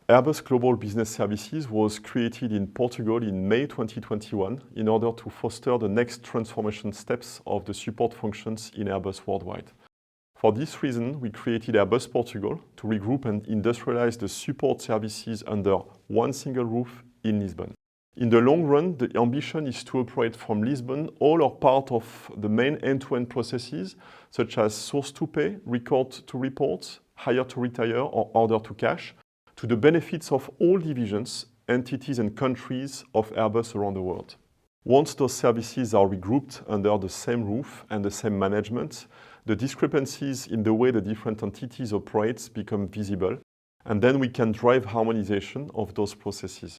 Airbus Global Business Services was created in Portugal in May 2021 in order to foster the next transformation steps of the support functions in Airbus worldwide. For this reason, we created Airbus Portugal to regroup and industrialize the support services under one single roof in Lisbon. In the long run, the ambition is to operate from Lisbon all or part of the main end-to-end processes, such as source to pay, record to report, hire to retire, or order to cash, to the benefits of all divisions, entities and countries of Airbus around the world. Once those services are regrouped under the same roof and the same management, the discrepancies in the way the different entities operate become visible, and then we can drive harmonization of those processes.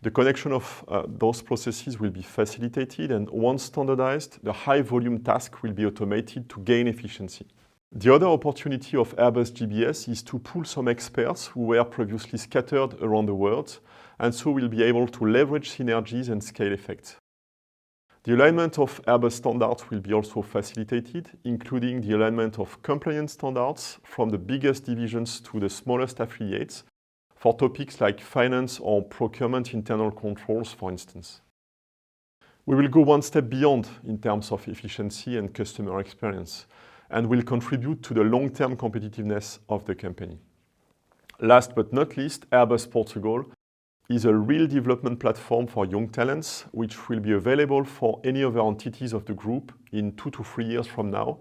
The connection of those processes will be facilitated, and once standardized, the high-volume task will be automated to gain efficiency. The other opportunity of Airbus GBS is to pool some experts who were previously scattered around the world, and so will be able to leverage synergies and scale effects. The alignment of Airbus standards will be also facilitated, including the alignment of compliance standards from the biggest divisions to the smallest affiliates, for topics like finance or procurement internal controls, for instance. We will go one step beyond in terms of efficiency and customer experience, and will contribute to the long-term competitiveness of the company. Last but not least, Airbus Portugal is a real development platform for young talents, which will be available for any other entities of the group in 2 to 3 years from now.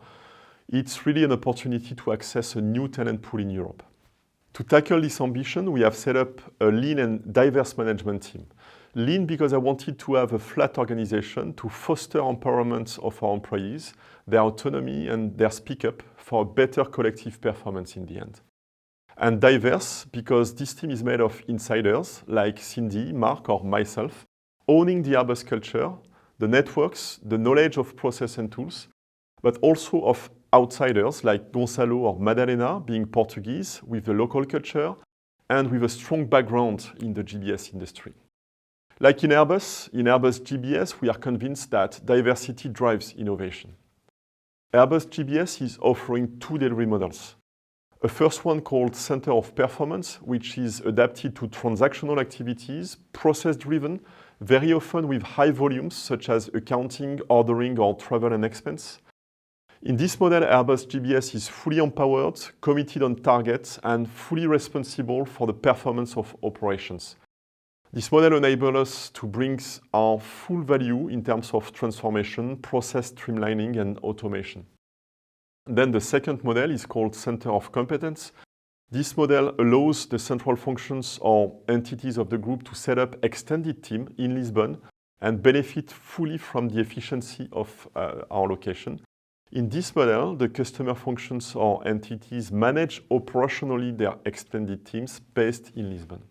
It's really an opportunity to access a new talent pool in Europe. To tackle this ambition, we have set up a lean and diverse management team. Lean because I wanted to have a flat organization to foster empowerment of our employees, their autonomy and their speak-up for a better collective performance in the end. And diverse because this team is made of insiders like Cindy, Mark or myself, owning the Airbus culture, the networks, the knowledge of process and tools, but also of outsiders like Gonçalo or Madalena, being Portuguese with the local culture and with a strong background in the GBS industry. Like in Airbus GBS, we are convinced that diversity drives innovation. Airbus GBS is offering 2 delivery models. A first one called Center of Performance, which is adapted to transactional activities, process-driven, very often with high volumes such as accounting, ordering, or travel and expense. In this model, Airbus GBS is fully empowered, committed on targets, and fully responsible for the performance of operations. This model enables us to bring our full value in terms of transformation, process streamlining, and automation. Then the second model is called Center of Competence. This model allows the central functions or entities of the group to set up extended team in Lisbon and benefit fully from the efficiency of our location. In this model, the customer functions or entities manage operationally their extended teams based in Lisbon.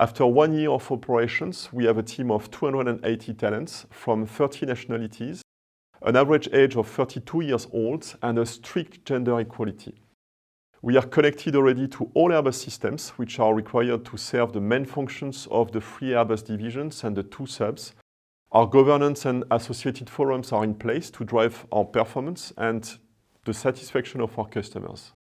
After 1 year of operations, we have a team of 280 talents from 30 nationalities, an average age of 32 years old, and a strict gender equality. We are connected already to all Airbus systems, which are required to serve the main functions of the 3 Airbus divisions and the 2 subs. Our governance and associated forums are in place to drive our performance and the satisfaction of our customers.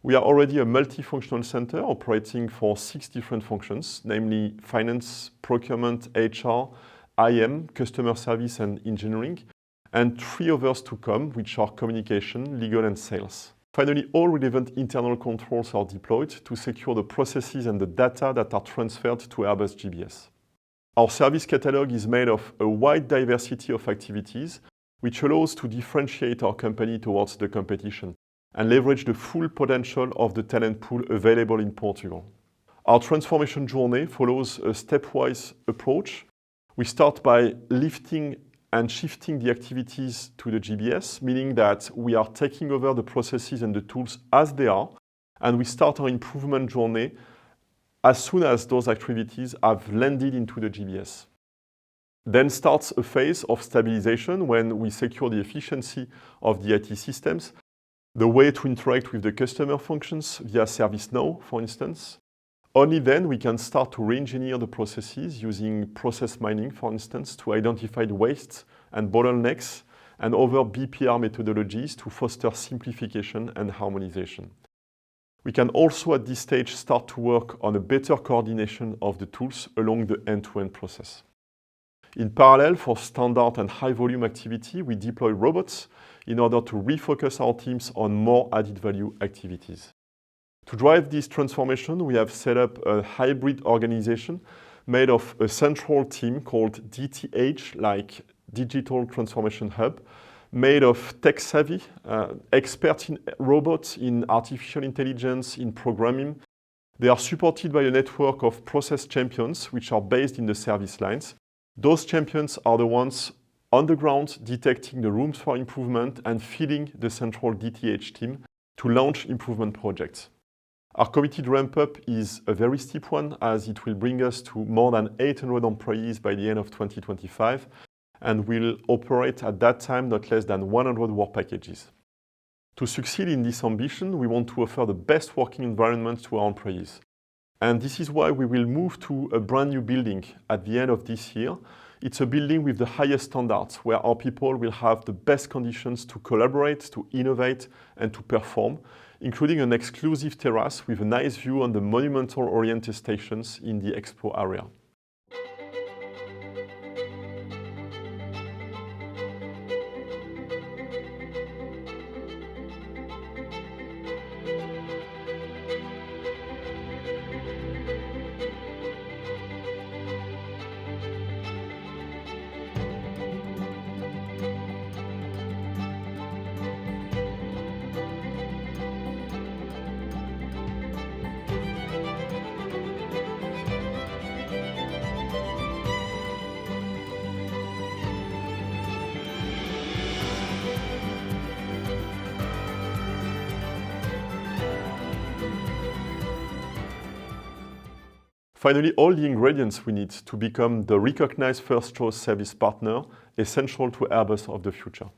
We are already a multifunctional center operating for 6 different functions, namely finance, procurement, HR, IM, customer service and engineering, and 3 others to come, which are communication, legal and sales. Finally, all relevant internal controls are deployed to secure the processes and the data that are transferred to Airbus GBS. Our service catalog is made of a wide diversity of activities, which allows to differentiate our company towards the competition and leverage the full potential of the talent pool available in Portugal. Our transformation journey follows a stepwise approach. We start by lifting and shifting the activities to the GBS, meaning that we are taking over the processes and the tools as they are, and we start our improvement journey as soon as those activities have landed into the GBS. Then starts a phase of stabilization when we secure the efficiency of the IT systems, the way to interact with the customer functions via ServiceNow, for instance. Only then we can start to re-engineer the processes using process mining, for instance, to identify the wastes and bottlenecks and other BPR methodologies to foster simplification and harmonization. We can also at this stage start to work on a better coordination of the tools along the end-to-end process. In parallel, for standard and high-volume activity, we deploy robots in order to refocus our teams on more added value activities. To drive this transformation, we have set up a hybrid organization made of a central team called DTH, like Digital Transformation Hub, made of tech-savvy, experts in robots, in artificial intelligence, in programming. They are supported by a network of process champions, which are based in the service lines. Those champions are the ones on the ground detecting the rooms for improvement and feeding the central DTH team to launch improvement projects. Our committed ramp-up is a very steep one, as it will bring us to more than 800 employees by the end of 2025, and will operate at that time not less than 100 work packages. To succeed in this ambition, we want to offer the best working environment to our employees. And this is why we will move to a brand new building at the end of this year. It's a building with the highest standards, where our people will have the best conditions to collaborate, to innovate, and to perform, including an exclusive terrace with a nice view on the monumental-oriented stations in the expo area. Finally, all the ingredients we need to become the recognized first-choice service partner essential to Airbus of the future.